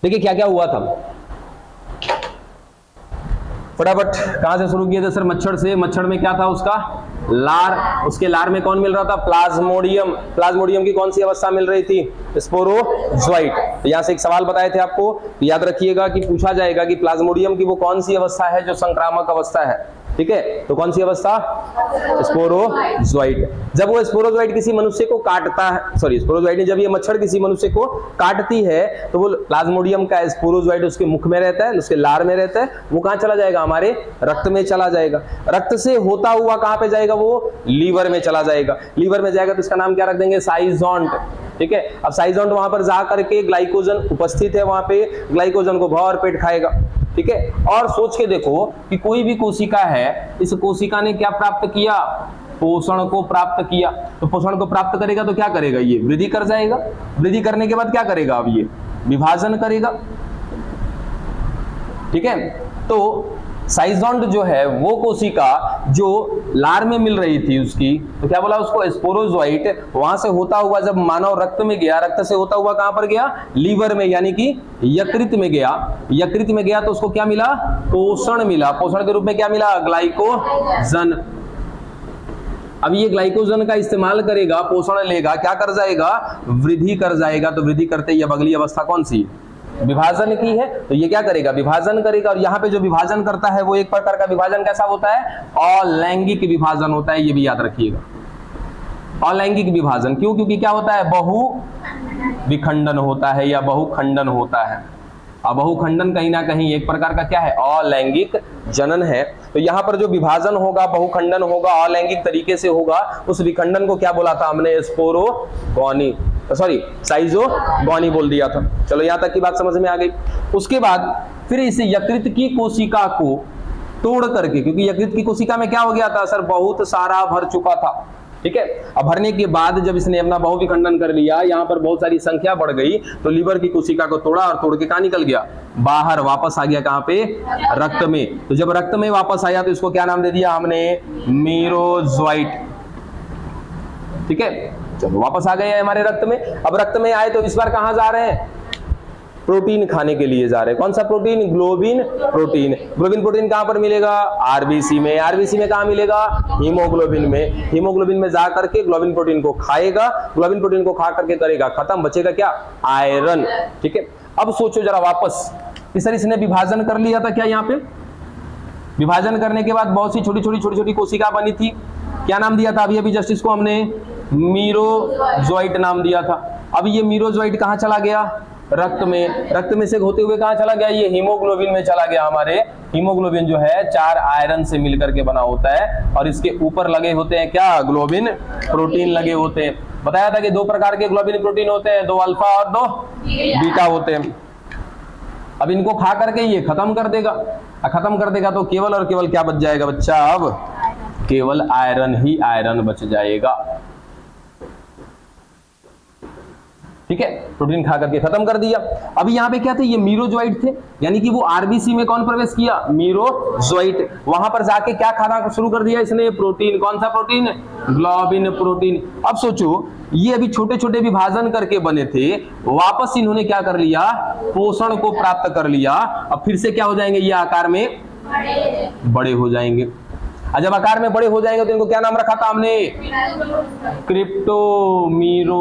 देखिए क्या क्या हुआ था, फटाफट कहां से शुरू किए थे सर? मच्छर से। मच्छर में क्या था उसका? लार। उसके लार में कौन मिल रहा था? प्लाज्मोडियम। प्लाज्मोडियम की कौन सी अवस्था मिल रही थी? स्पोरोजोइट। तो यहां से एक सवाल बताए थे आपको, याद रखिएगा कि पूछा जाएगा कि प्लाज्मोडियम की वो कौन सी अवस्था है जो संक्रामक अवस्था है, ठीक है? तो कौन सी अवस्था? स्पोरोजोइट। जब वो स्पोरोजोइट किसी मनुष्य को काटता है, सॉरी स्पोरोजोइट जब ये मच्छर किसी मनुष्य को काटती है तो वो प्लाज्मोडियम का स्पोरोजोइट उसके मुख में रहता है, उसके लार में रहता है, वो कहां चला जाएगा? हमारे रक्त में चला जाएगा। रक्त से होता हुआ कहां पे जाएगा? वो लीवर में चला जाएगा। लीवर में जाएगा तो इसका नाम क्या रख देंगे? साइजोंट, ठीक है? अब साइजोंट वहां पर जा करके ग्लाइकोजन उपस्थित है, वहां पे ग्लाइकोजन को भर पेट खाएगा, ठीक है? और सोच के देखो कि कोई भी कोशिका है, इस कोशिका ने क्या प्राप्त किया? पोषण को प्राप्त किया। तो पोषण को प्राप्त करेगा तो क्या करेगा? ये वृद्धि कर जाएगा। वृद्धि करने के बाद क्या करेगा? अब ये विभाजन करेगा, ठीक है? तो साइजोंट जो है वो कोशिका जो लार में मिल रही थी उसकी, तो क्या बोला उसको? स्पोरोजोइट। वहां से होता हुआ जब मानव रक्त में गया, रक्त से होता हुआ कहां पर गया? लीवर में, यानी कि यकृत में गया। यकृत में गया तो उसको क्या मिला? पोषण मिला। पोषण के रूप में क्या मिला? ग्लाइकोजन। अब ये ग्लाइकोजन का इस्तेमाल करेगा, पोषण लेगा, क्या कर जाएगा? वृद्धि कर जाएगा। तो वृद्धि करते ही अब अगली अवस्था कौन सी? विभाजन की है। तो ये क्या करेगा? विभाजन करेगा। और यहाँ पे जो विभाजन करता है वो एक प्रकार का विभाजन कैसा होता है? अलैंगिक विभाजन होता है, ये भी याद रखिएगा। अलैंगिक विभाजन क्यों? क्योंकि क्या होता है? बहु विखंडन होता है या बहुखंडन होता है। अब बहुखंडन कहीं ना कहीं एक प्रकार का क्या है? अलैंगिक जनन है। तो यहाँ पर जो विभाजन होगा, बहुखंडन होगा, अलैंगिक तरीके से होगा, उस विखंडन को क्या बोला था हमने? स्पोरोगोनी, सॉरी साइजोगोनी बोल दिया था। चलो यहां तक की बात समझ में आ गई। उसके बाद फिर इस यकृत की कोशिका को तोड़ करके, क्योंकि यकृत की कोशिका में क्या हो गया था सर? बहुत सारा भर चुका था, ठीक है? अब भरने के बाद जब इसने अपना बहुविखंडन कर लिया, यहाँ पर बहुत सारी संख्या बढ़ गई, तो लीवर की कोशिका को तोड़ा और तोड़ के कहां निकल गया? बाहर वापस आ गया। कहां पे? रक्त में। तो जब रक्त में वापस आया तो इसको क्या नाम दे दिया हमने? मीरोजोइट, ठीक है? चलो वापस आ गए हैं हमारे रक्त में। अब रक्त में आए तो इस बार कहां जा रहे हैं? प्रोटीन खाने के लिए जा रहे हैं। कौन सा protein? Globin protein. Globin protein कहां पर मिलेगा? आरबीसी में। आरबीसी में कहां मिलेगा? हीमोग्लोबिन में। हीमोग्लोबिन में जा करके ग्लोबिन प्रोटीन को खाएगा। ग्लोबिन प्रोटीन को खा करके करेगा खत्म, बचेगा क्या? आयरन, ठीक है? अब सोचो जरा वापस, इस तरह इसने विभाजन कर लिया था क्या? यहाँ पे विभाजन करने के बाद बहुत सी छोटी छोटी कोशिका बनी थी। क्या नाम दिया था? अभी अभी जस्ट इसको हमने मीरोजोइट नाम दिया था। अब ये मीरोजोइट कहां चला गया? रक्त में। रक्त में से होते हुए कहां चला गया? ये हीमोग्लोबिन में चला गया। हमारे हीमोग्लोबिन जो है 4 आयरन से मिलकर के बना होता है और इसके ऊपर लगे होते हैं क्या? ग्लोबिन प्रोटीन लगे होते हैं। बताया था कि 2 प्रकार के ग्लोबिन प्रोटीन होते हैं, 2 अल्फा और 2 बीटा होते हैं। अब इनको खा करके ये खत्म कर देगा। खत्म कर देगा तो केवल और केवल क्या बच जाएगा बच्चा? अब केवल आयरन ही आयरन बच जाएगा, ठीक है? प्रोटीन खा करके खत्म कर दिया। अभी यहाँ पे क्या थे? ये मीरोजोइट थे, यानी कि वो आरबीसी में कौन प्रवेश किया? मीरोजोइट। वहां पर जाके क्या खाना शुरू कर दिया इसने? प्रोटीन। कौन सा प्रोटीन? Globin protein. अब सोचो ये अभी छोटे छोटे विभाजन करके बने थे, वापस इन्होंने क्या कर लिया? पोषण को प्राप्त कर लिया। अब फिर से क्या हो जाएंगे? ये आकार में बड़े हो जाएंगे। और जब आकार में बड़े हो जाएंगे तो इनको क्या नाम रखा था हमने? क्रिप्टोमीरोजोइट।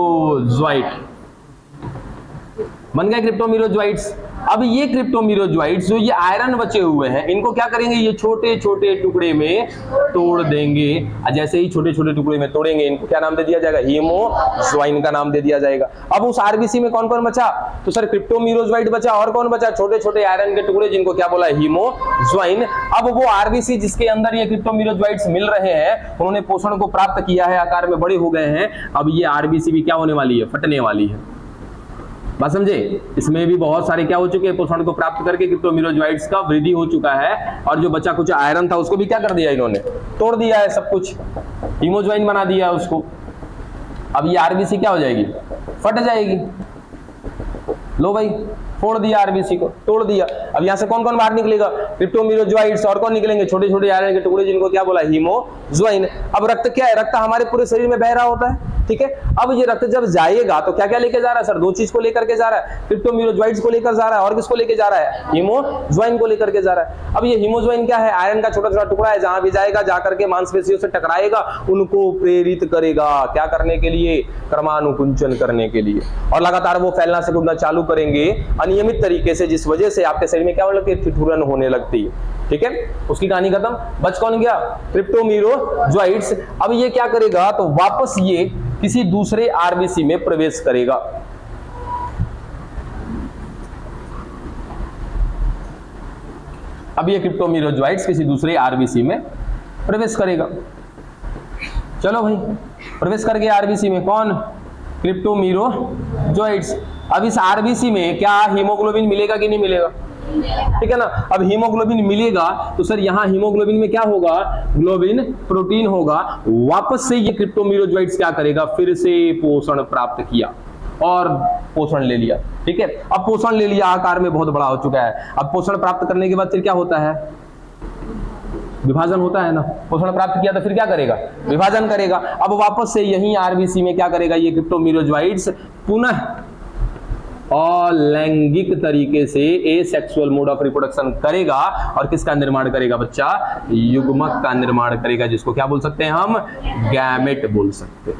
बन गए क्रिप्टोमीरोजोइट्स। अब ये क्रिप्टोमीरोजोइट्स जो ये आयरन बचे हुए हैं, इनको क्या करेंगे? ये छोटे छोटे टुकड़े में तोड़ देंगे। और जैसे ही छोटे छोटे टुकड़े में तोड़ेंगे, इनको क्या नाम दे दिया जाएगा? हीमोजोइन का नाम दे दिया जाएगा। अब उस आरबीसी में कौन कौन बचा? तो सर क्रिप्टोमीरोजोइट बचा, और कौन बचा? छोटे छोटे आयरन के टुकड़े, जिनको क्या बोला? हीमोजोइन। अब वो आरबीसी जिसके अंदर ये क्रिप्टोमीरोजोइट्स मिल रहे हैं, उन्होंने पोषण को प्राप्त किया है, आकार में बड़े हो गए हैं। अब ये आरबीसी भी क्या होने वाली है? फटने वाली है। बात समझे? इसमें भी बहुत सारे क्या हो चुके हैं? पोषण को प्राप्त करके क्रिप्टोमीरोजोइट्स का वृद्धि हो चुका है, और जो बचा कुछ आयरन था उसको भी क्या कर दिया इन्होंने? तोड़ दिया है सब कुछ, हीमोजोइन बना दिया उसको। अब ये आरबीसी क्या हो जाएगी? फट जाएगी। लो भाई, फोड़ दिया आरबीसी को, तोड़ दिया। अब यहाँ से कौन कौन बाहर निकलेगा? क्रिप्टोमीरोजोइट्स, और कौन निकलेंगे? छोटे छोटे आयरन के टुकड़े, जिनको क्या बोला? हीमोजोइन। अब रक्त क्या है? रक्त हमारे पूरे शरीर में बह रहा होता है, ठीक है। अब ये रक्त जब जाएगा तो क्या क्या लेके जा रहा है सर? दो चीज को लेकर के जा रहा है, क्रिप्टोमिरोजॉइड्स को लेकर जा रहा है और किसको लेके जा रहा है? हीमोज्वाइन को लेकर के जा रहा है। अब ये हीमोज्वाइन क्या है? आयरन का छोटा छोटा टुकड़ा है, जहां भी जाएगा जाकर के मांसपेशियों से टकराएगा, उनको प्रेरित करेगा क्या करने के लिए? क्रमानुकुंचन करने के लिए। और लगातार वो फैलना से कूदना चालू करेंगे अनियमित तरीके से, जिस वजह से आपके शरीर में क्या होने लगती है? ठिठुरन होने लगती है। ठीक है, उसकी कहानी खत्म। बच कौन गया? क्रिप्टोमिरोजॉइड्स। अब ये क्या करेगा? तो वापस ये किसी दूसरे आरबीसी में प्रवेश करेगा। अब ये क्रिप्टोमिरोजॉइड्स किसी दूसरे आरबीसी में प्रवेश करेगा। चलो भाई, प्रवेश कर गया आरबीसी में। कौन? क्रिप्टोमिरोजॉइड्स। अब इस आरबीसी में क्या हीमोग्लोबिन मिलेगा कि नहीं मिलेगा? ठीक है ना। अब हीमोग्लोबिन मिलेगा तो सर यहां हीमोग्लोबिन में क्या होगा? ग्लोबिन प्रोटीन होगा। वापस से ये क्रिप्टोमिरोजॉइड्स क्या करेगा? फिर से पोषण प्राप्त किया और पोषण ले लिया। ठीक है, अब पोषण ले लिया, आकार में बहुत बड़ा हो चुका है। अब पोषण प्राप्त करने के बाद फिर क्या होता है? विभाजन होता है ना। पोषण प्राप्त किया तो फिर क्या करेगा? विभाजन करेगा। अब वापस से यही आरबीसी में क्या करेगा? ये क्रिप्टोमिरोजॉइड्स पुनः अलैंगिक तरीके से एसेक्सुअल मोड ऑफ रिप्रोडक्शन करेगा और किसका निर्माण करेगा बच्चा? युग्मक का निर्माण करेगा, जिसको क्या बोल सकते हैं हम? गैमेट बोल सकते हैं।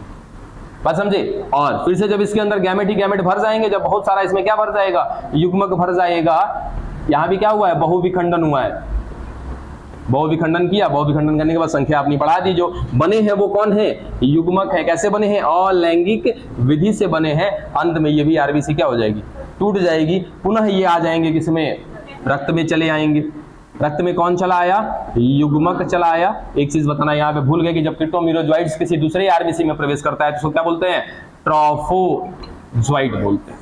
बात समझे? और फिर से जब इसके अंदर गैमेट ही गैमेट भर जाएंगे, जब बहुत सारा इसमें क्या भर जाएगा? युग्मक भर जाएगा। यहां भी क्या हुआ है? बहुविखंडन हुआ है। बहुविखंडन किया, बहुविखंडन करने के बाद संख्या अपनी बढ़ा दी। जो बने हैं वो कौन है? युग्मक है। कैसे बने हैं? अलैंगिक विधि से बने हैं। अंत में ये भी आरबीसी क्या हो जाएगी? टूट जाएगी। पुनः ये आ जाएंगे किसमें? रक्त में चले आएंगे। रक्त में कौन चला आया? युग्मक चला आया। एक चीज बताना यहाँ पे भूल गए कि जब क्रिप्टोमिरोजॉइड्स किसी दूसरे आरबीसी में प्रवेश करता है तो उसको क्या बोलते हैं? ट्रोफोजॉइट बोलते हैं।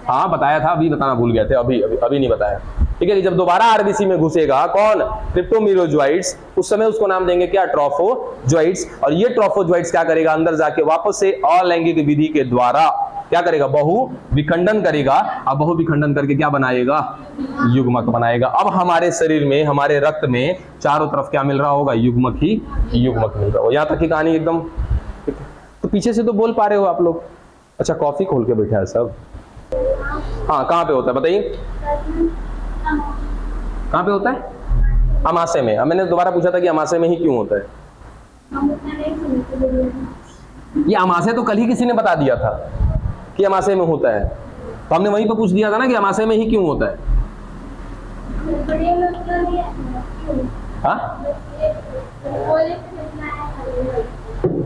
हाँ बताया था, अभी बताना भूल गए थे, अभी नहीं बताया। ठीक है, जब दोबारा आरबीसी में घुसेगा कौन? क्रिप्टोमिरोजॉइड्स, उस समय उसको नाम देंगे क्या? ट्रोफोजॉइट्स। और ये ट्रोफोजॉइट्स क्या करेगा? अंदर जाके वापस से अलैंगिक विधि के द्वारा क्या करेगा? बहुविखंडन करेगा। अब बहुविखंडन करके क्या बनाएगा? युग्मक बनाएगा। अब हमारे शरीर में, हमारे रक्त में चारों तरफ क्या मिल रहा होगा? युग्मक ही युग्मक मिल रहा होगा। यहां तक की कहानी एकदम। तो पीछे से तो बोल पा रहे हो आप लोग? अच्छा, कॉफी खोल के बैठा है सब। हाँ, कहाँ पे होता है बताइए? कहाँ पे होता है? अमाशय में। अब मैंने दोबारा पूछा था कि अमाशय में ही क्यों होता है? ये अमाशय तो कल ही किसी ने बता दिया था कि अमाशय में होता है, तो हमने वहीं पे पूछ दिया था ना कि अमाशय में ही क्यों होता है। हाँ,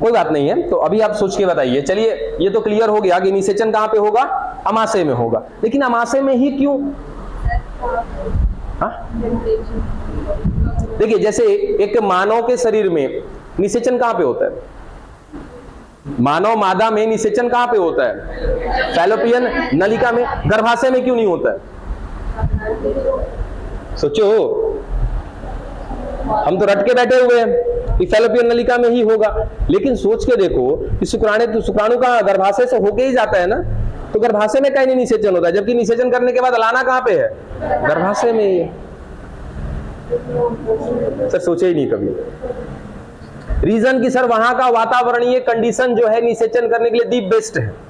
कोई बात नहीं है, तो अभी आप सोच के बताइए। चलिए, ये तो क्लियर हो गया कि निषेचन कहाँ पे होगा? अमाशय में होगा। लेकिन अमाशय में ही क्यों? देखिए, जैसे एक मानव के शरीर में निषेचन कहां पे होता है? मानव मादा में निषेचन कहां पे होता है? फैलोपियन नलिका में। गर्भाशय में क्यों नहीं होता है? सोचो, हम तो रट के बैठे हुए हैं कि फैलोपियन नलिका में ही होगा, लेकिन सोच के देखो कि शुक्राणु का गर्भाशय से होके ही जाता है ना, तो गर्भाशय में कहीं नहीं निषेचन होता है, जबकि निषेचन करने के बाद लाना कहां पे है? गर्भाशय में ही है। सर सोचे ही नहीं कभी। रीजन की सर वहां का वातावरणीय कंडीशन जो है निषेचन करने के लिए दी बेस्ट है।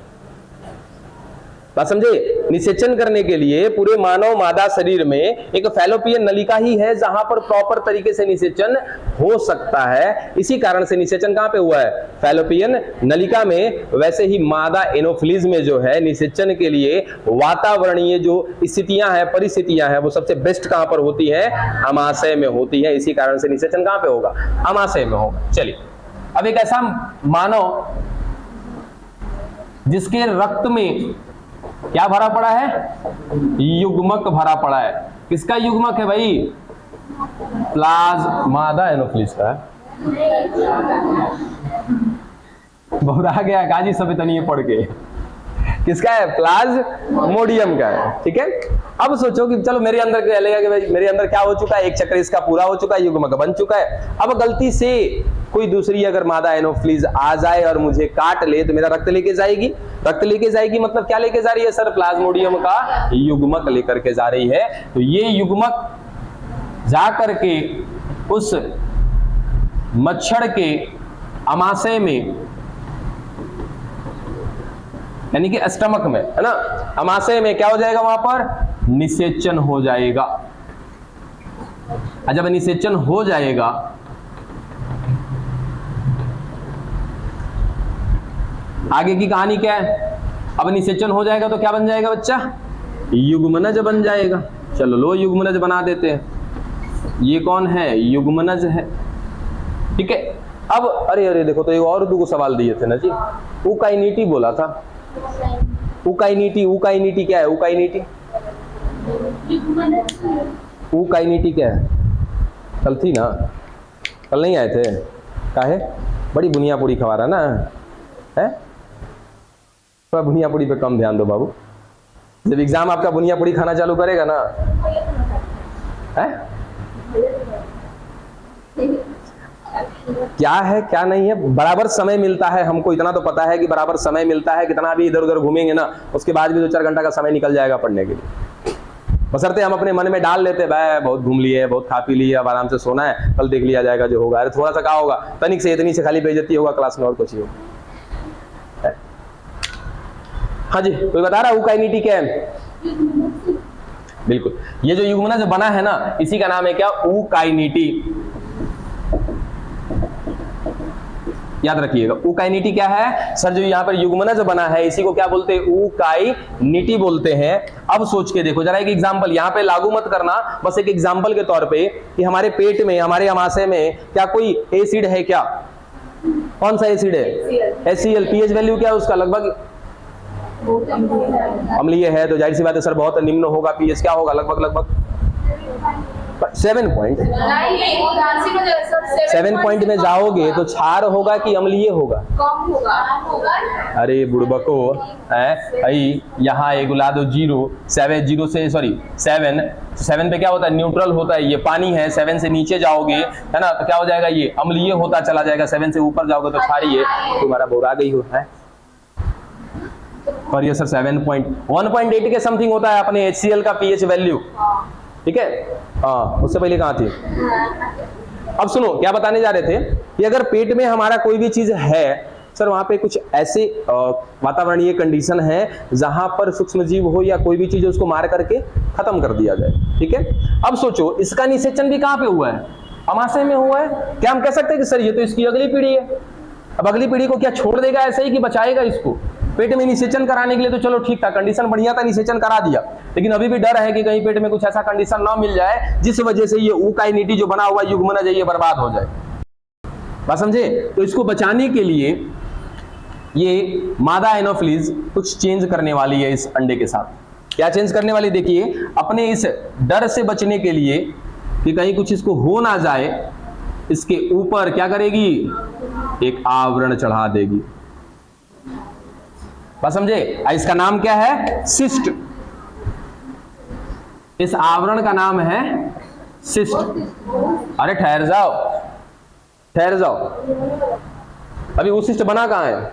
बात समझे? निषेचन करने के लिए पूरे मानव मादा शरीर में एक फैलोपियन नलिका ही है जहां पर प्रॉपर तरीके से निषेचन हो सकता है। इसी कारण से निषेचन कहां पे हुआ है? फैलोपियन नलिका में। वैसे ही मादा एनोफिलीज में जो है निषेचन के लिए वातावरणीय जो स्थितियां हैं, परिस्थितियां हैं, वो सबसे बेस्ट कहां पर होती है? अमाशय में होती है। इसी कारण से निषेचन कहां पे होगा? अमाशय में होगा। चलिए, अब एक ऐसा मानव जिसके रक्त में क्या भरा पड़ा है? युग्मक भरा पड़ा है। किसका युग्मक है भाई? प्लाज्मादा एनोफिलीज का। बहुत आ गया काजी सब इतनी पढ़ के। किसका है? प्लाज्मोडियम का है। ठीक है, अब सोचो कि चलो मेरे अंदर क्या लगेगा कि भाई मेरे अंदर क्या हो चुका है? एक चक्र इसका पूरा हो चुका है, युग्मक बन चुका है। अब गलती से कोई दूसरी अगर मादा एनोफिलीज आ जाए और मुझे काट ले तो मेरा रक्त लेके जाएगी। रक्त लेके जाएगी मतलब क्या लेके जा रही है सर? प्लाज्मोडियम का युग्मक लेकर के जा रही है। तो ये युग्मक जा करके उस मच्छर के अमाशय में यानी कि स्टमक में, है ना। अमाशय में क्या हो जाएगा, वहां पर निषेचन हो जाएगा। जब निषेचन हो जाएगा आगे की कहानी क्या है, अब निषेचन हो जाएगा तो क्या बन जाएगा बच्चा, युग्मनज बन जाएगा। चलो लो युग्मनज बना देते हैं। ये कौन है, युग्मनज है, ठीक है। अब अरे देखो, तो एक और दो सवाल दिए थे ना जी, उकाइनीटी बोला था। उकाइनीटी क्या है, उकाइनीटी क्या है, कल थी ना, कल नहीं आए थे, काहे, बड़ी बुनियापुरी खवा रहा ना है, थोड़ा बुनियापुरी पे कम ध्यान दो बाबू। जब एग्जाम आपका बुनियापुरी खाना चालू करेगा ना, है क्या है क्या नहीं है, बराबर समय मिलता है हमको, इतना तो पता है कि बराबर समय मिलता है। कितना भी इधर उधर घूमेंगे ना, उसके बाद भी 2-4 घंटा का समय निकल जाएगा पढ़ने के लिए। बशर्ते हम अपने मन में डाल लेते, भाई बहुत घूम लिए, बहुत खा पी लिए, अब आराम से सोना है, कल देख लिया जाएगा जो होगा। अरे थोड़ा सा क्या होगा, तनिक से इतनी से खाली बेइज्जती होगा क्लास में, और कुछ ही होगा। हाँ जी, कोई बता रहा है उकाइनीटी क्या है? बिल्कुल, ये जो युग्मनज बना है ना, इसी का नाम है क्या, उकाइनीटी। याद रखिएगा, उकाइनीटी क्या है सर, जो यहाँ पर युग्मनज बना है इसी को क्या बोलते हैं, उकाइनीटी बोलते हैं। अब सोच के देखो जरा एक एग्जांपल, यहाँ पे लागू मत करना, बस एक एग्जांपल के तौर पे कि हमारे पेट में, हमारे अमाशय में क्या कोई एसिड है क्या? कौन सा एसिड है? HCl। पीएच वैल्यू क्या है उसका? लगभग अम्लीय है, तो जाहिर सी बात है सर बहुत निम्न होगा। पीएच क्या होगा? लगभग 7 पॉइंट। 7 पॉइंट में जाओगे तो क्षार होगा कि अम्लीय होगा? कम होगा। अरे बुड़बको है, यहाँ एक गुला दो 0, 7 से सॉरी 7 पे क्या होता है, न्यूट्रल होता है, ये पानी है। 7 से नीचे जाओगे है ना, तो क्या हो जाएगा, ये अम्लीय होता चला जाएगा। 7 से ऊपर जाओगे तो क्षारीय है। तुम्हारा बोरा गई हो है, और ये सर 1.8 के समथिंग होता है अपने HCl का पीएच वैल्यू, ठीक है। हाँ, उससे पहले कहाँ थे? अब सुनो क्या बताने जा रहे थे कि अगर पेट में हमारा कोई भी चीज है सर, वहां पे कुछ ऐसे वातावरणीय कंडीशन है जहां पर सूक्ष्म जीव हो या कोई भी चीज उसको मार करके खत्म कर दिया जाए, ठीक है। अब सोचो इसका निषेचन भी कहां पे हुआ है? अमाशय में हुआ है। क्या हम कह सकते हैं कि सर ये तो इसकी अगली पीढ़ी है, अब अगली पीढ़ी को क्या छोड़ देगा ऐसे ही कि बचाएगा इसको? पेट में निषेचन कराने के लिए तो चलो ठीक था, कंडीशन बढ़िया था, निषेचन करा दिया, लेकिन अभी भी डर है कि कहीं पेट में कुछ ऐसा कंडीशन ना मिल जाए जिस वजह से ये उकाइनीटी जो बना हुआ युग्मनज है ये बर्बाद हो जाए। बात समझे? तो इसको बचाने के लिए ये मादा एनोफिलीज कुछ चेंज करने वाली है इस अंडे के साथ। क्या चेंज करने वाली? देखिए, अपने इस डर से बचने के लिए कि कहीं कुछ इसको हो ना जाए, इसके ऊपर क्या करेगी, एक आवरण चढ़ा देगी। बस समझे? इसका नाम क्या है? सिस्ट। इस आवरण का नाम है सिस्ट। अरे ठहर जाओ, अभी वो सिस्ट बना कहां है,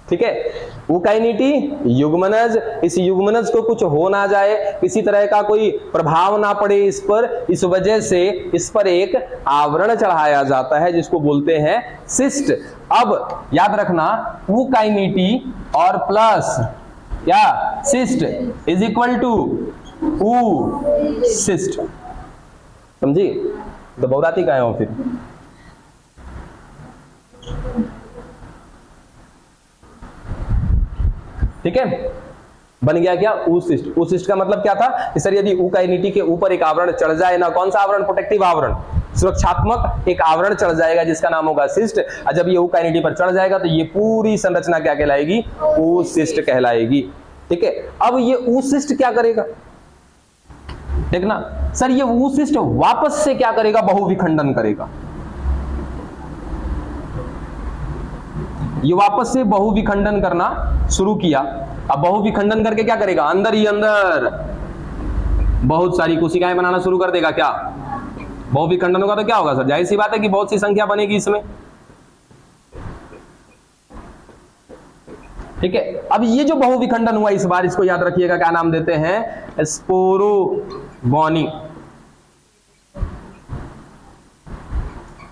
ठीक है। उकाइनीटी युग्मनज, इस युग्मनज को कुछ हो ना जाए, किसी तरह का कोई प्रभाव ना पड़े इस पर, इस वजह से इस पर एक आवरण चढ़ाया जाता है जिसको बोलते हैं सिस्ट। अब याद रखना, उकाइनीटी और प्लस क्या, सिस्ट इज इक्वल टू ऊ सिस्ट। समझी? तो बहुराती का है फिर। ठीक है, बन गया क्या, ऊसिस्ट। ऊसिस्ट का मतलब क्या था कि सर यदि उकाइनीटी के ऊपर एक आवरण चढ़ जाए ना, कौन सा आवरण? प्रोटेक्टिव आवरण, सुरक्षात्मक एक आवरण चढ़ जाएगा जिसका नाम होगा सिस्ट। और जब ये उकाइनीटी पर चढ़ जाएगा तो ये पूरी संरचना क्या कहलाएगी? ऊसिस्ट कहलाएगी, ठीक है। अब ये ऊसिस्ट क्या करेगा? देखना सर, ये ऊसिस्ट वापस से क्या करेगा? बहुविखंडन करेगा। ये वापस से बहुविखंडन करना शुरू किया। अब बहुविखंडन करके क्या करेगा? अंदर ही अंदर बहुत सारी कोशिकाएं बनाना शुरू कर देगा। क्या बहुविखंडन होगा तो क्या होगा सर? जाहिर सी बात है कि बहुत सी संख्या बनेगी इसमें, ठीक है। अब ये जो बहुविखंडन हुआ इस बार, इसको याद रखिएगा, क्या नाम देते हैं? स्पोरोगोनी।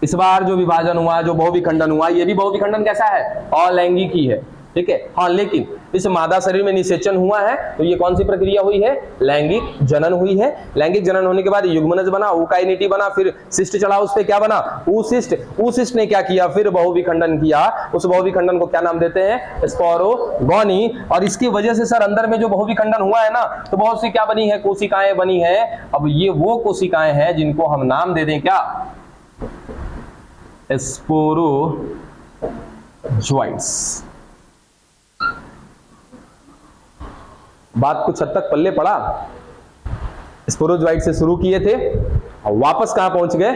इस बार जो विभाजन हुआ, जो बहुविखंडन हुआ, ये भी बहुविखंडन कैसा है? अलैंगिक ही है। ठीक है। हाँ, लेकिन इस मादा शरीर में निषेचन हुआ है तो ये कौन सी प्रक्रिया हुई है? लैंगिक जनन हुई है। लैंगिक जनन होने के बाद युग्मनज बना, ऊकाइनिटी बना, फिर सिस्ट चढ़ा, उस पे क्या बना? ऊसिस्ट। ऊसिस्ट ने क्या किया? फिर बहुविखंडन किया। उस बहुविखंडन को क्या नाम देते हैं? स्पोरोगोनी। और इसकी वजह से सर अंदर में जो बहुविखंडन हुआ है ना, तो बहुत सी क्या बनी है? कोशिकाएं बनी है। अब ये वो कोशिकाएं हैं जिनको हम नाम दे दें क्या? स्पोरोजोइट्स। बात कुछ हद तक पल्ले पड़ा। स्पोरोजोइट से शुरू किए थे और वापस कहां पहुंच गए?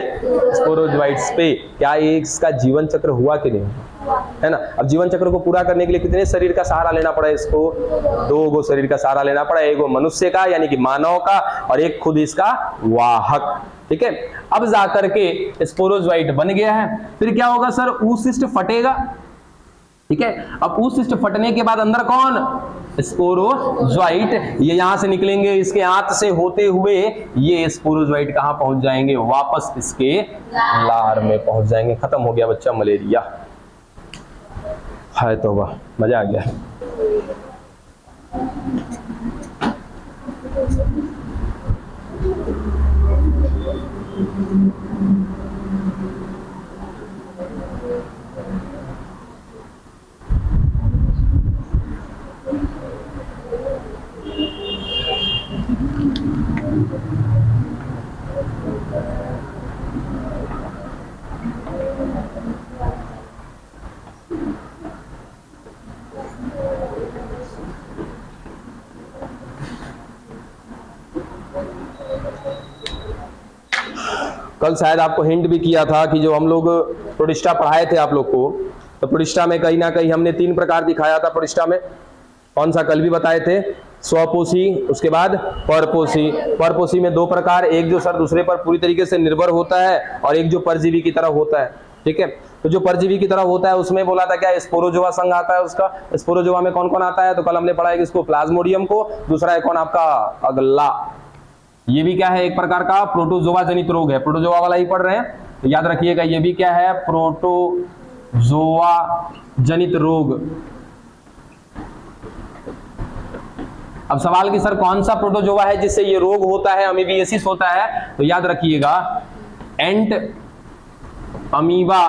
स्पोरोजोइट्स पे। क्या इसका जीवन चक्र हुआ कि नहीं? है ना। अब जीवन चक्र को पूरा करने के लिए कितने शरीर का सहारा लेना पड़ा इसको? 2 गो शरीर का सहारा लेना पड़ा। एक मनुष्य का यानी कि मानव का, और एक खुद इसका वाहक। ठीक है। अब जाकर के स्पोरोजोइट बन गया है। फिर क्या होगा सर? ऊसिस्ट फटेगा। ठीक है। अब ऊसिस्ट फटने के बाद अंदर कौन? स्पोरोजोइट। ये यहां से निकलेंगे, इसके आंत से होते हुए ये स्पोरोजोइट कहां पहुंच जाएंगे? वापस इसके लार में पहुंच जाएंगे। खत्म हो गया बच्चा मलेरिया। हाय तौबा, मजा आ गया। कल शायद आपको हिंट भी किया था कि जो हम लोग प्रोटिस्टा पढ़ाए थे आप लोग को, तो प्रोटिस्टा में कहीं ना कहीं हमने 3 प्रकार दिखाया था। प्रोटिस्टा में कौन सा? कल भी बताए थे। स्वपोषी, उसके बाद परपोषी। परपोषी में 2 प्रकार, एक जो सर दूसरे पर पूरी तरीके से निर्भर होता है और एक जो परजीवी की तरह होता है। ठीक है। तो जो परजीवी की तरह होता है उसमें बोला था क्या? स्पोरोजोआ संघ आता है उसका। स्पोरोजोआ में कौन कौन आता है? तो कल हमने पढ़ा है किसको? प्लाज्मोडियम को। दूसरा है कौन आपका? अगला। ये भी क्या है? एक प्रकार का प्रोटोजोआ जनित रोग है। प्रोटोजोआ वाला ही पढ़ रहे हैं तो याद रखिएगा, ये भी क्या है? प्रोटोजोआ जनित रोग। अब सवाल कि सर कौन सा प्रोटोजोआ है जिससे ये रोग होता है, अमीबियासिस होता है? तो याद रखिएगा एंट अमीबा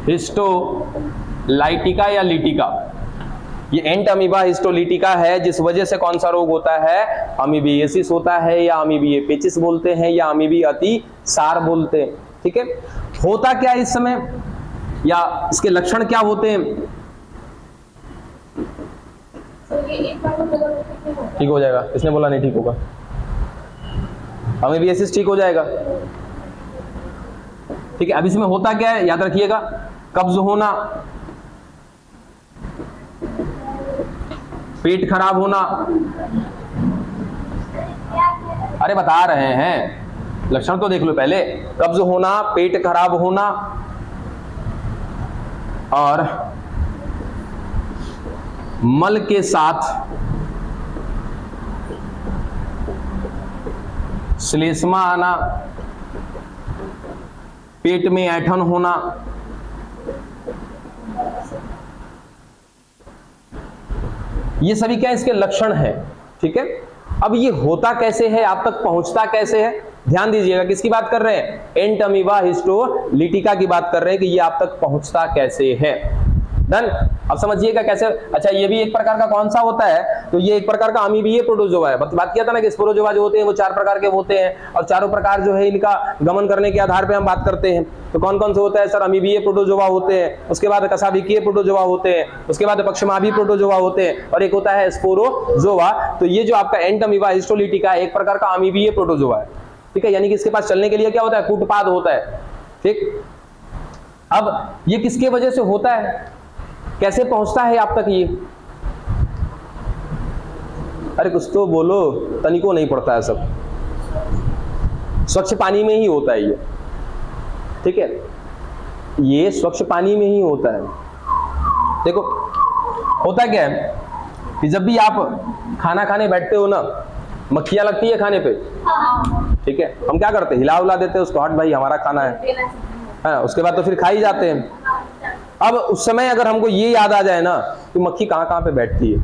हिस्टोलाइटिका या लिटिका। ये एंट अमीबा हिस्टोलिटिका है, जिस वजह से कौन सा रोग होता है? अमीबियासिस होता है, या अमीबियापेचिस बोलते हैं, या अमीबियातिसार बोलते हैं। ठीक है। होता क्या इस समय, या इसके लक्षण क्या होते हैं? ठीक हो जाएगा। किसने बोला नहीं ठीक होगा? अमीबियासिस ठीक हो जाएगा। ठीक है। अब इसमें होता क्या है याद रखिएगा? कब्ज होना, पेट खराब होना। अरे बता रहे हैं, लक्षण तो देख लो पहले। कब्ज होना, पेट खराब होना, और मल के साथ श्लेष्मा आना, पेट में ऐंठन होना। ये सभी क्या इसके लक्षण हैं। ठीक है। अब ये होता कैसे है, आप तक पहुंचता कैसे है? ध्यान दीजिएगा, किसकी बात कर रहे हैं? एंट अमीबा हिस्टोलिटिका की बात कर रहे हैं कि ये आप तक पहुंचता कैसे है। डन। अब समझिएगा कैसे। अच्छा, ये भी एक प्रकार का कौन सा होता है? तो ये एक प्रकार का अमीबीय प्रोटोजोआ है। बात किया था ना कि स्पोरोजोआ जो होते हैं वो 4 प्रकार के होते हैं, और चारों प्रकार जो है इनका गमन करने के आधार पे हम बात करते हैं। तो कौन कौन से होता है सर? अमीबीय प्रोटोजोआ होते हैं, उसके बाद कशाभिकीय प्रोटोजोआ होते हैं, उसके बाद पक्षमाभी प्रोटोजोआ होते हैं, और एक होता है स्पोरोजोआ। तो ये जो आपका एंट अमीबा हिस्टोलिटिका एक प्रकार का अमीबीय प्रोटोजोआ है। ठीक है। यानी कि इसके पास चलने के लिए क्या होता है? कूटपाद होता है। ठीक। अब ये किसके वजह से होता है, कैसे पहुंचता है आप तक ये? अरे कुछ तो बोलो, तनिको नहीं पड़ता है सब। स्वच्छ पानी में ही होता है ये। ठीक है। ये स्वच्छ पानी में ही होता है। देखो होता क्या है कि जब भी आप खाना खाने बैठते हो ना, मक्खियां लगती है खाने पे। ठीक है। हम क्या करते हैं? हिला उला देते हैं उसको, हट भाई हमारा खाना है। हाँ, उसके बाद तो फिर खा ही जाते हैं। अब उस समय अगर हमको ये याद आ जाए ना कि मक्खी कहाँ कहाँ पे बैठती है,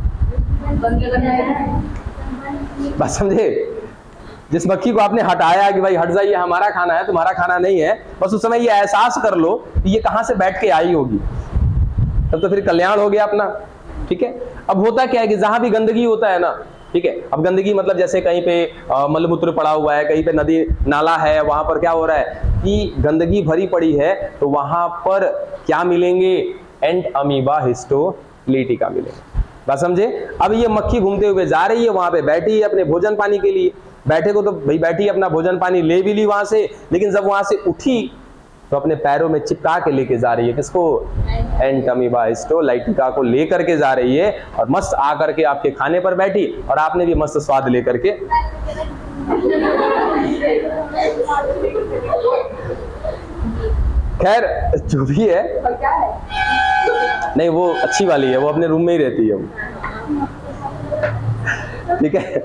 बस समझे, जिस मक्खी को आपने हटाया कि भाई हट जाइए, हमारा खाना है तुम्हारा खाना नहीं है, बस उस समय ये एहसास कर लो कि ये कहाँ से बैठ के आई होगी, तब तो फिर कल्याण हो गया अपना। ठीक है, अब होता क्या है कि जहां भी गंदगी होता है ना, ठीक है, अब गंदगी मतलब जैसे कहीं पे मलमूत्र पड़ा हुआ है, कहीं पे नदी नाला है, वहां पर क्या हो रहा है कि गंदगी भरी पड़ी है, तो वहां पर क्या मिलेंगे, एंट अमीबा हिस्टोलिटिका मिलेंगे। बात समझे। अब ये मक्खी घूमते हुए जा रही है, वहां पे बैठी है अपने भोजन पानी के लिए, बैठे को तो भाई बैठी अपना भोजन पानी ले भी ली वहां से, लेकिन जब वहां से उठी तो अपने पैरों में चिपका के लेके जा रही है, किसको, एंट अमीबा हिस्टोलिटिका को लेकर के जा रही है, और मस्त आकर के आपके खाने पर बैठी और आपने भी मस्त स्वाद लेकर के। खैर जो भी है, नहीं वो अच्छी वाली है, वो अपने रूम में ही रहती है वो, ठीक है,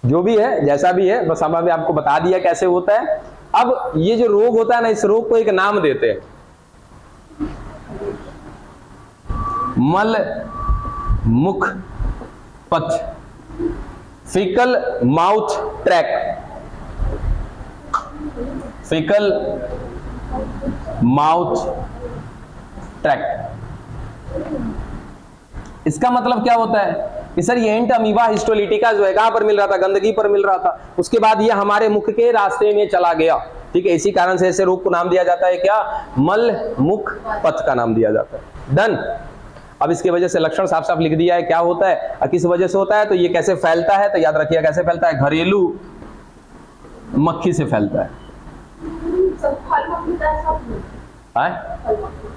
जो भी है जैसा भी है, बस हम अभी आपको बता दिया कैसे होता है। अब ये जो रोग होता है ना, इस रोग को एक नाम देते हैं, मल मुख पथ, faecal mouth track, faecal mouth track. इसका मतलब क्या होता है कि सर ये एंट अमीबा हिस्टोलिटिका जो है कहां पर मिल रहा था, गंदगी पर मिल रहा था, उसके बाद ये हमारे मुख के रास्ते में चला गया। ठीक है, इसी कारण से ऐसे रोग को नाम दिया जाता है क्या, मल मुख पथ का नाम दिया जाता है। डन। अब इसकी वजह से लक्षण साफ साफ लिख दिया है, क्या होता है और किस वजह से होता है, तो ये कैसे फैलता है, तो याद रखिए कैसे फैलता है, घरेलू मक्खी से फैलता है।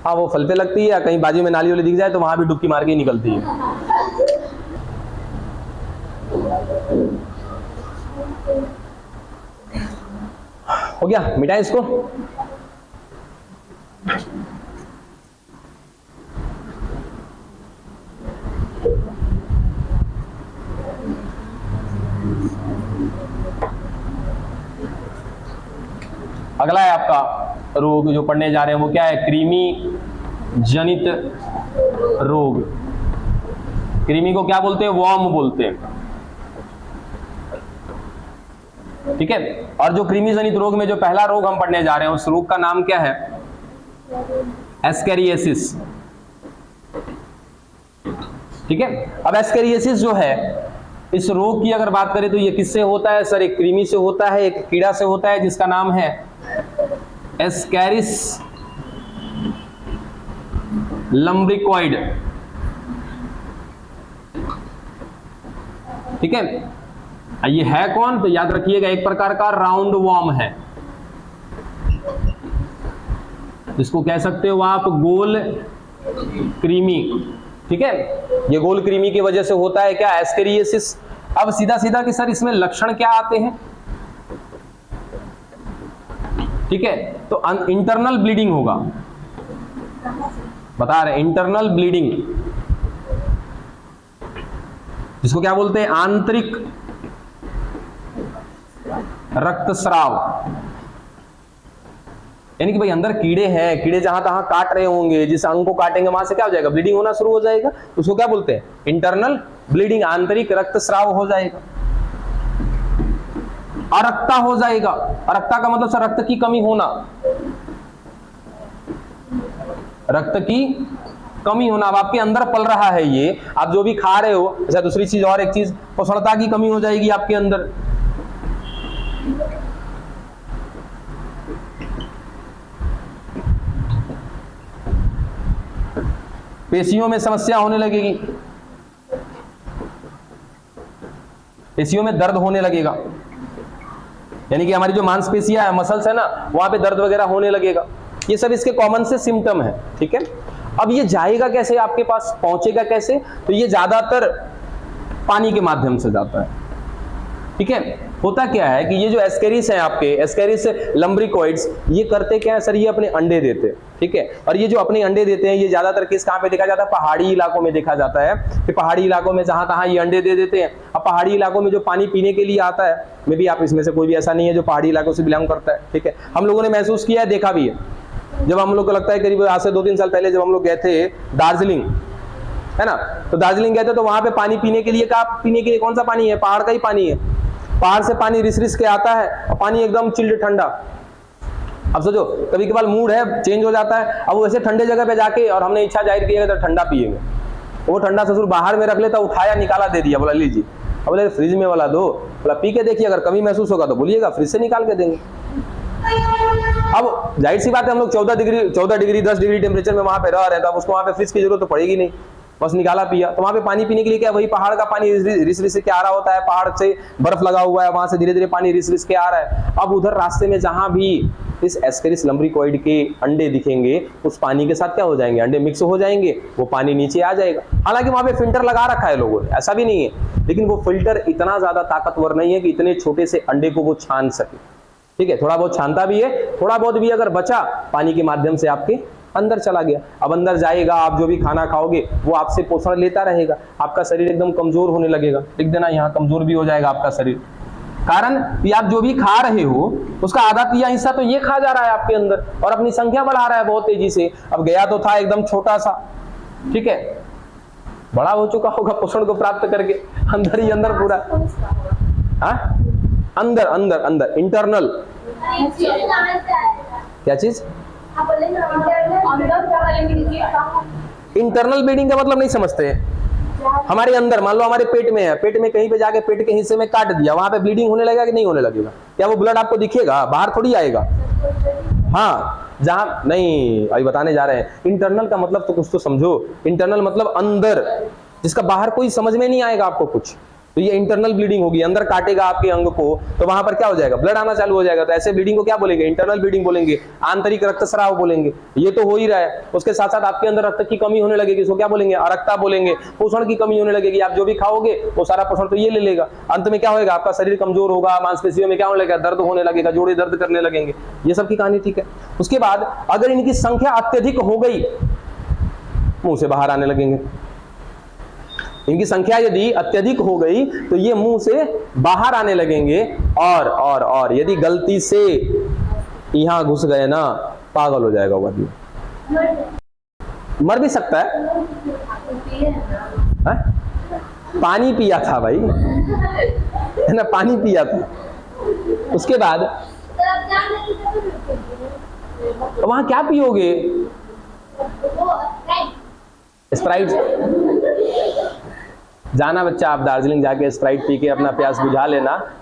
हाँ वो फल पे लगती है, कहीं बाजू में नाली वाली दिख जाए तो वहां भी डुबकी मार के निकलती है। हो गया, मिटाए इसको। अगला है आपका रोग जो पढ़ने जा रहे हैं, वो क्या है, कृमि जनित रोग। कृमि को क्या बोलते हैं, वर्म बोलते हैं। ठीक है, और जो कृमि जनित रोग में जो पहला रोग हम पढ़ने जा रहे हैं, उस रोग का नाम क्या है, एस्केरियासिस। ठीक है, अब एस्केरियासिस जो है, इस रोग की अगर बात करें तो ये किससे होता है सर, एक कृमि से होता है, एक कीड़ा से होता है जिसका नाम है एस्केरिस लम्ब्रिकॉइड। ठीक है, ये है कौन, तो याद रखिएगा एक प्रकार का राउंड वॉर्म है, जिसको कह सकते हो आप गोल कृमि। ठीक है, ये गोल कृमि की वजह से होता है क्या, एस्केरियासिस। अब सीधा सीधा कि सर इसमें लक्षण क्या आते हैं। ठीक है, तो इंटरनल ब्लीडिंग होगा, बता रहे इंटरनल ब्लीडिंग, जिसको क्या बोलते हैं, आंतरिक रक्तस्राव। यानी कि भाई अंदर कीड़े हैं, कीड़े जहां तहां काट रहे होंगे, जिस अंग को काटेंगे वहां से क्या हो जाएगा, ब्लीडिंग होना शुरू हो जाएगा, उसको क्या बोलते हैं, इंटरनल ब्लीडिंग, आंतरिक रक्तस्राव हो जाएगा। अरक्ता हो जाएगा, अरक्ता का मतलब सर रक्त की कमी होना, रक्त की कमी होना। अब आपके अंदर पल रहा है ये, आप जो भी खा रहे हो, अच्छा दूसरी चीज और एक चीज, पोषणता की कमी हो जाएगी आपके अंदर। पेशियों में समस्या होने लगेगी, पेशियों में दर्द होने लगेगा, यानी कि हमारी जो मांसपेशियां है, मसल्स है ना, वहां पे दर्द वगैरह होने लगेगा। ये सब इसके कॉमन से सिम्टम है। ठीक है, अब ये जाएगा कैसे, आपके पास पहुंचेगा कैसे, तो ये ज्यादातर पानी के माध्यम से जाता है। ठीक है, होता क्या है कि ये जो एस्केरिस है आपके, एस्केरिस लम्ब्रिकॉइड्स, ये करते क्या है सर, ये अपने अंडे देते हैं। ठीक है, और ये जो अपने अंडे देते हैं, ये ज्यादातर किस कहां पे देखा जाता है, पहाड़ी इलाकों में देखा जाता है, कि पहाड़ी इलाकों में जहां तहां ये अंडे दे देते हैं। अब पहाड़ी इलाकों में जो पानी पीने के लिए आता है, मे भी आप इसमें से कोई भी ऐसा नहीं है जो पहाड़ी इलाकों से बिलोंग करता है। ठीक है, हम लोगों ने महसूस किया है, देखा भी है, जब हम लोग को लगता है करीब आज से 2-3 साल पहले जब हम लोग गए थे दार्जिलिंग, है ना, तो दार्जिलिंग गए थे तो वहां पे पानी पीने के लिए पीने के लिए कौन सा पानी है? पहाड़ का ही पानी है। पहाड़ से पानी रिस रिस के आता है और पानी एकदम चिल्ड ठंडा। अब सोचो कभी कभार मूड है चेंज हो जाता है, अब वैसे ठंडे जगह पे जाके और हमने इच्छा जाहिर की तो ठंडा पिएंगे, वो ठंडा ससुर बाहर में रख लेता, उठाया निकाला दे दिया, बोला लीजिए। अब बोले फ्रिज में वाला दो, बोला पी के देखिए, अगर कमी महसूस होगा तो बोलिएगा, फ्रिज से निकाल के देंगे। अब जाहिर सी बात है हम लोग 14 डिग्री 10 डिग्री टेम्परेचर में वहां पे रह रहे हैं, तो अब उसको वहां पे फ्रिज की जरूरत तो पड़ेगी नहीं, बस निकाला पिया। तो वहां पे पानी पीने के लिए क्या वही पहाड़ का पानी रिस रिस के आ रहा होता है, पहाड़ से बर्फ लगा हुआ है, वहां से धीरे धीरे पानी रिस रिस के आ रहा है। अब उधर रास्ते में जहां भी इस एस्केरिस लम्ब्रिकोइड के अंडे दिखेंगे, उस पानी के साथ क्या हो जाएंगे? अंडे मिक्स हो जाएंगे, वो पानी नीचे आ जाएगा। हालांकि वहां पे फिल्टर लगा रखा है लोगों ने, ऐसा भी नहीं है, लेकिन वो फिल्टर इतना ज्यादा ताकतवर नहीं है कि इतने छोटे से अंडे को वो छान सके। ठीक है, थोड़ा बहुत छानता भी है, थोड़ा बहुत भी अगर बचा पानी के माध्यम से आपके अंदर चला गया। अब अंदर जाएगा, आप जो भी खाना खाओगे वो आपसे पोषण लेता रहेगा, आपका शरीर एकदम कमजोर होने लगेगा। लिख देना यहाँ, कमजोर भी हो जाएगा आपका शरीर। कारण कि आप जो भी खा रहे हो उसका आधा तिया हिस्सा तो ये खा जा रहा है आपके अंदर और अपनी संख्या बढ़ा रहा है बहुत तेजी से। अब गया तो था एकदम छोटा सा, ठीक है, बड़ा हो चुका होगा पोषण को प्राप्त करके, अंदर ही अंदर पूरा। हाँ, अंदर अंदर अंदर इंटरनल क्या चीज? इंटरनल ब्लीडिंग का मतलब नहीं समझते हैं। हमारे अंदर मान लो हमारे पेट में है, पेट में कहीं पे जाके पेट के हिस्से में काट दिया, वहां पे ब्लीडिंग होने लगेगा कि नहीं होने लगेगा? क्या वो ब्लड आपको दिखेगा? बाहर थोड़ी आएगा। हाँ, जहां नहीं, अभी बताने जा रहे हैं। इंटरनल का मतलब तो कुछ तो समझो। इंटरनल मतलब अंदर, जिसका बाहर कोई समझ में नहीं आएगा आपको कुछ, तो ये इंटरनल ब्लीडिंग होगी। अंदर काटेगा आपके अंग को तो वहां पर क्या हो जाएगा? ब्लड आना चालू हो जाएगा। तो ऐसे ब्लीडिंग को क्या बोलेंगे? इंटरनल ब्लीडिंग बोलेंगे, आंतरिक रक्तस्राव बोलेंगे। ये तो हो ही रहा है। उसके साथ साथ आपके अंदर रक्त की कमी होने लगेगी, इसको क्या बोलेंगे? अरक्ता बोलेंगे। पोषण की कमी होने लगेगी, आप जो भी खाओगे वो सारा पोषण तो ये ले लेगा। अंत में क्या होगा? आपका शरीर कमजोर होगा, मांसपेशियों में क्या होने लगेगा? दर्द होने लगेगा, जोड़े दर्द करने लगेंगे। ये सब की कहानी ठीक है। उसके बाद अगर इनकी संख्या अत्यधिक हो गई, मुंह से बाहर आने लगेंगे। इनकी संख्या यदि अत्यधिक हो गई तो ये मुंह से बाहर आने लगेंगे। और यदि गलती से यहां घुस गए ना, पागल हो जाएगा वो आदमी, मर भी सकता है। हा? पानी पिया था भाई, है ना, पानी पिया था। उसके बाद वहां क्या पियोगे? स्प्राइट। जाना बच्चा, आप दार्जिलिंग जाके स्प्राइट पी के अपना प्यास बुझा लेना,